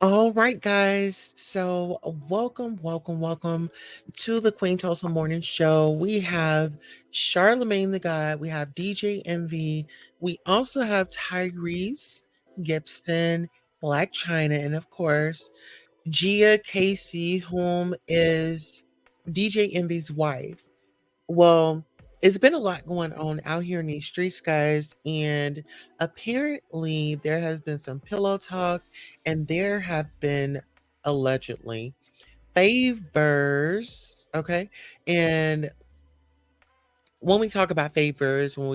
All right, guys. So, welcome to the Queen Tulsa Morning Show. We have Charlemagne the God, we have DJ Envy, we also have Tyrese, Gibson, Black China, and of course, Gia Casey, whom is DJ Envy's wife. Well, it's been a lot going on out here in these streets, guys, and apparently there has been some pillow talk, and there have been allegedly favors. Okay. And when we talk about favors in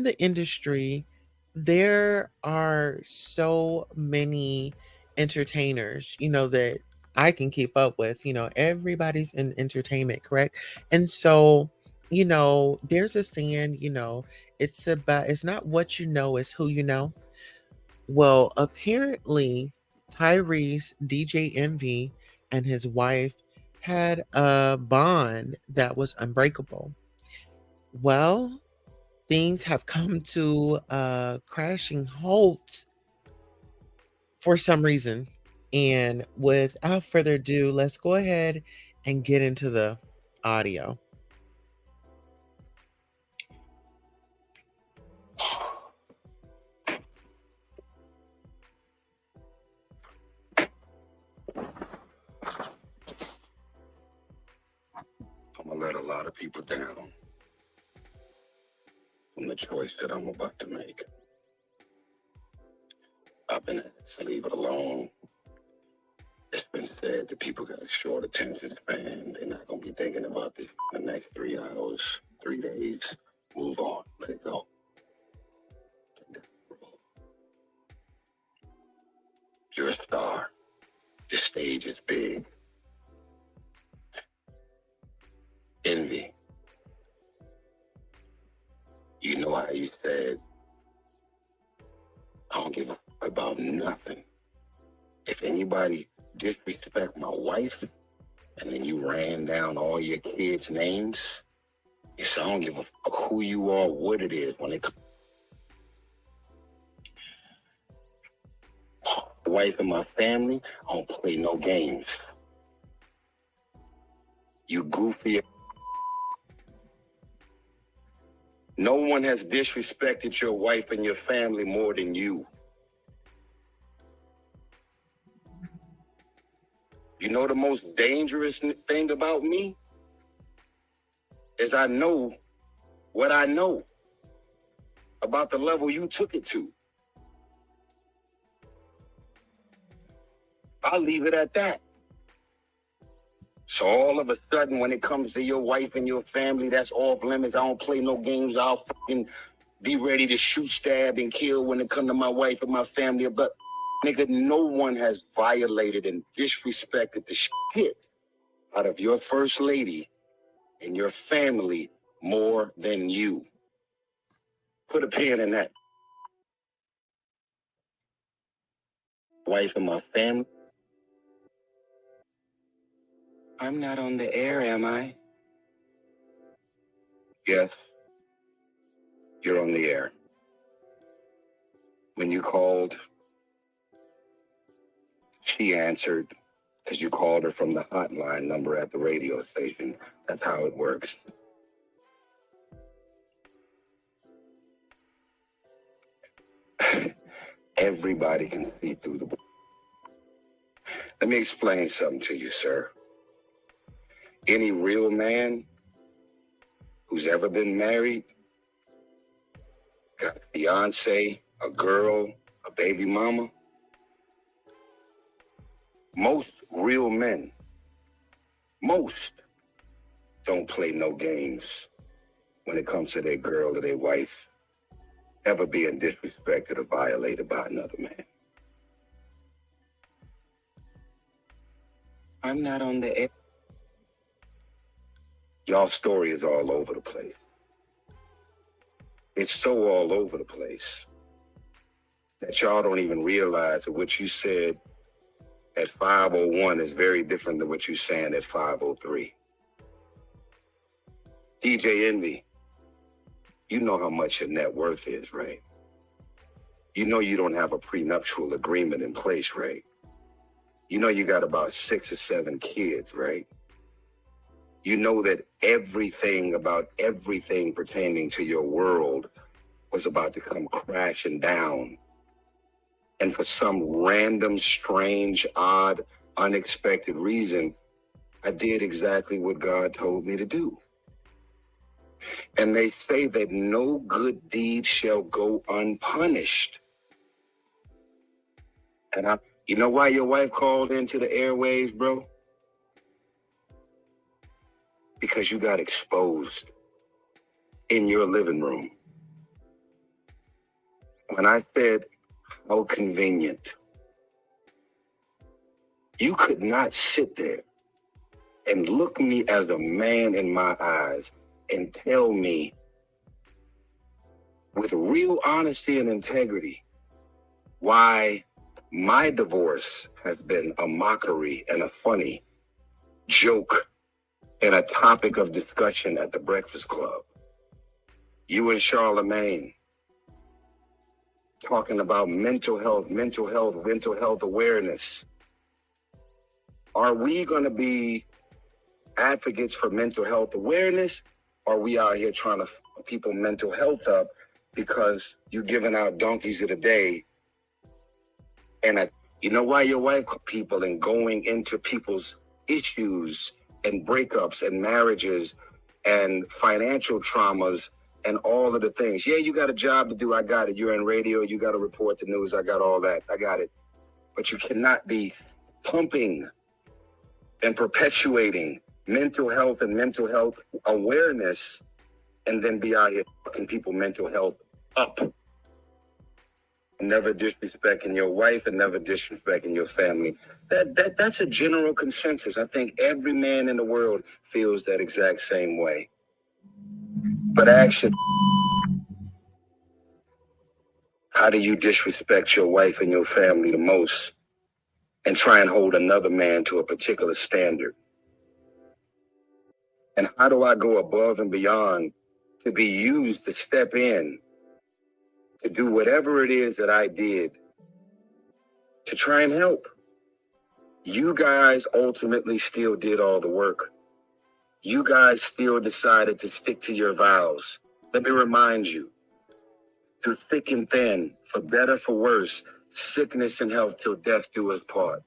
the industry, there are so many entertainers, that I can keep up with. Everybody's in entertainment, correct? And so, there's a saying, it's not what you know, it's who you know. Well, apparently, Tyrese, DJ Envy, and his wife had a bond that was unbreakable. Well, things have come to a crashing halt for some reason. And without further ado, let's go ahead and get into the audio. I'm gonna let a lot of people down from the choice that I'm about to make. I've been asked to leave it alone. It's been said that people got a short attention span. They're not gonna be thinking about this for the next 3 hours, 3 days. Move on, let it go. You're a star. The stage is big. Envy. You know how you said, I don't give a fuck about nothing. If anybody disrespect my wife, and then you ran down all your kids' names, you said, I don't give a fuck who you are, what it is. When it comes to my wife and my family, I don't play no games. You goofy. No one has disrespected your wife and your family more than you. You know the most dangerous thing about me? Is I know what I know about the level you took it to. I'll leave it at that. So all of a sudden, when it comes to your wife and your family, that's off limits. I don't play no games. I'll fucking be ready to shoot, stab, and kill when it comes to my wife and my family. But nigga, no one has violated and disrespected the shit out of your first lady and your family more than you. Put a pin in that. Wife and my family. I'm not on the air, am I? Yes, you're on the air. When you called, she answered because you called her from the hotline number at the radio station. That's how it works. Everybody can see through the. Let me explain something to you, sir. Any real man who's ever been married, got a fiance, a girl, a baby mama, most real men, most don't play no games when it comes to their girl or their wife ever being disrespected or violated by another man. I'm not on the air. Y'all story is all over the place. It's so all over the place that y'all don't even realize that what you said at 5:01 is very different than what you're saying at 5:03. DJ Envy, you know how much your net worth is, right? You know you don't have a prenuptial agreement in place, right? You know you got about 6 or 7 kids, right? You know that everything about everything pertaining to your world was about to come crashing down. And for some random, strange, odd, unexpected reason, I did exactly what God told me to do. And they say that no good deed shall go unpunished. And you know why your wife called into the airwaves, bro? Because you got exposed in your living room. When I said, how convenient, you could not sit there and look me as a man in my eyes and tell me with real honesty and integrity why my divorce has been a mockery and a funny joke and a topic of discussion at the Breakfast Club. You and Charlemagne talking about mental health awareness. Are we going to be advocates for mental health awareness? Or are we out here trying to f people mental health up because you giving out donkeys of the day? And you know why your wife called people and going into people's issues and breakups and marriages and financial traumas and all of the things. Yeah, you got a job to do. I got it. You're in radio. You got to report the news. I got all that. I got it. But you cannot be pumping and perpetuating mental health and mental health awareness and then be out here fucking people mental health up. Never disrespecting your wife and never disrespecting your family. That's a general consensus. I think every man in the world feels that exact same way. But actually, how do you disrespect your wife and your family the most and try and hold another man to a particular standard? And how do I go above and beyond to be used to step in to do whatever it is that I did to try and help? You guys ultimately still did all the work. You guys still decided to stick to your vows. Let me remind you, through thick and thin, for better, for worse, sickness and health till death do us part.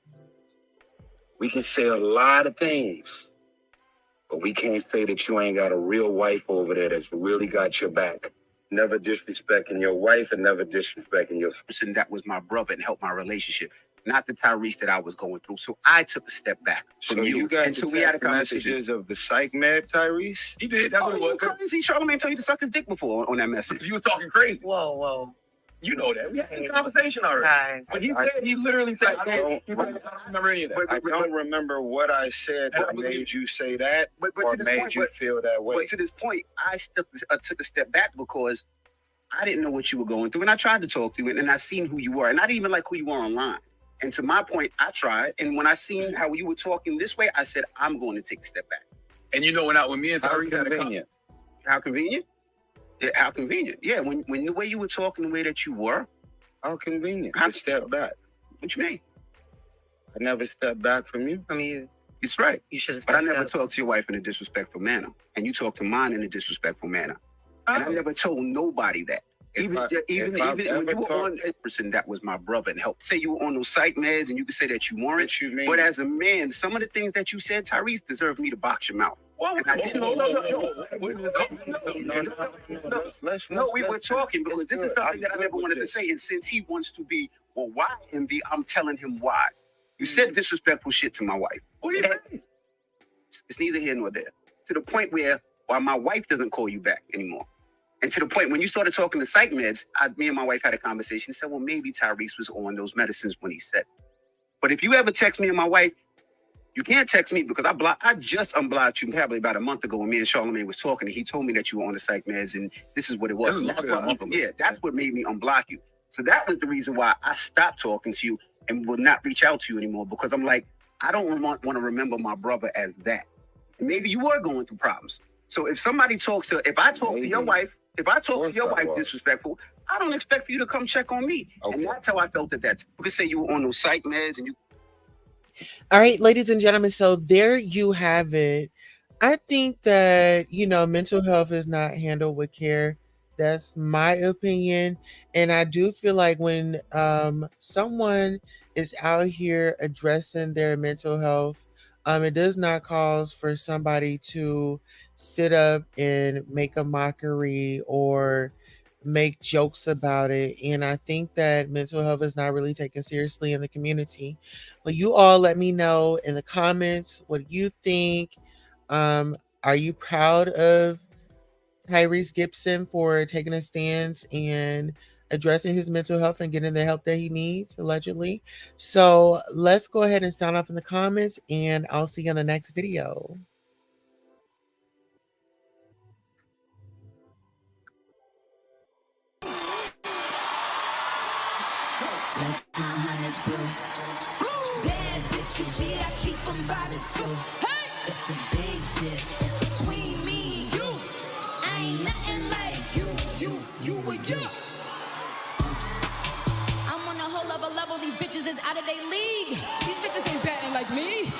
We can say a lot of things, but we can't say that you ain't got a real wife over there that's really got your back. Never disrespecting your wife and never disrespecting your person that was my brother and helped my relationship, not the Tyrese that I was going through. So I took a step back from So you got until the we had a text conversation. messages of the psych med, Tyrese? He did. That's what it was. Crazy. Charlemagne told you to suck his dick before on that message. You was talking crazy. Whoa. You know that. We had a conversation already. Guys. But he literally said, I don't remember any of that. I don't remember what I said that made you say that or made you feel that way. But to this point, I took a step back because I didn't know what you were going through. And I tried to talk to you and I seen who you were. And I didn't even like who you were online. And to my point, I tried. And when I seen how you were talking this way, I said, I'm going to take a step back. And you know, when me and Tyrese had a conversation. How convenient? Yeah, how convenient. Yeah, when the way you were talking, the way that you were. How convenient. I stepped back. What you mean? I never stepped back from you. I mean, It's right. you should have But I stepped never up. talked to your wife in a disrespectful manner. And you talked to mine in a disrespectful manner. And I never told nobody that. Even when you were on a person that was my brother and helped. Say you were on those psych meds and you could say that you weren't. What you mean? But as a man, some of the things that you said, Tyrese, deserved me to box your mouth. And I didn't. No, we were talking because this is something that I never wanted to say. And since he wants to be, well, why envy? I'm telling him why. You said disrespectful shit to my wife. What do you mean? It's neither here nor there. To the point where my wife doesn't call you back anymore. And to the point when you started talking to psych meds, me and my wife had a conversation and said, well, maybe Tyrese was on those medicines when he said. But if you ever text me and my wife, you can't text me because I just unblocked you probably about a month ago when me and Charlemagne was talking and he told me that you were on the psych meds and this is what it was. That's what made me unblock you. So that was the reason why I stopped talking to you and will not reach out to you anymore because I'm like, I don't want to remember my brother as that. And maybe you were going through problems. So if somebody if I talk to your wife disrespectful, I don't expect for you to come check on me. Okay. And that's how I felt at that time. You could say you were on those psych meds and you. All right, ladies and gentlemen, so there you have it. I think that, mental health is not handled with care. That's my opinion. And I do feel like when someone is out here addressing their mental health, it does not cause for somebody to sit up and make a mockery or make jokes about it. And I think that mental health is not really taken seriously in the community. But you all let me know in the comments what you think. Are you proud of Tyrese Gibson for taking a stance and addressing his mental health and getting the help that he needs, allegedly? So let's go ahead and sign off in the comments, and I'll see you on the next video. Like my honey's blue. Bad bitches, yeah, I keep them by the two. Hey! It's a big distance between me and you. I ain't nothing like you or you. I'm on a whole other level. These bitches is out of their league. These bitches ain't batting like me.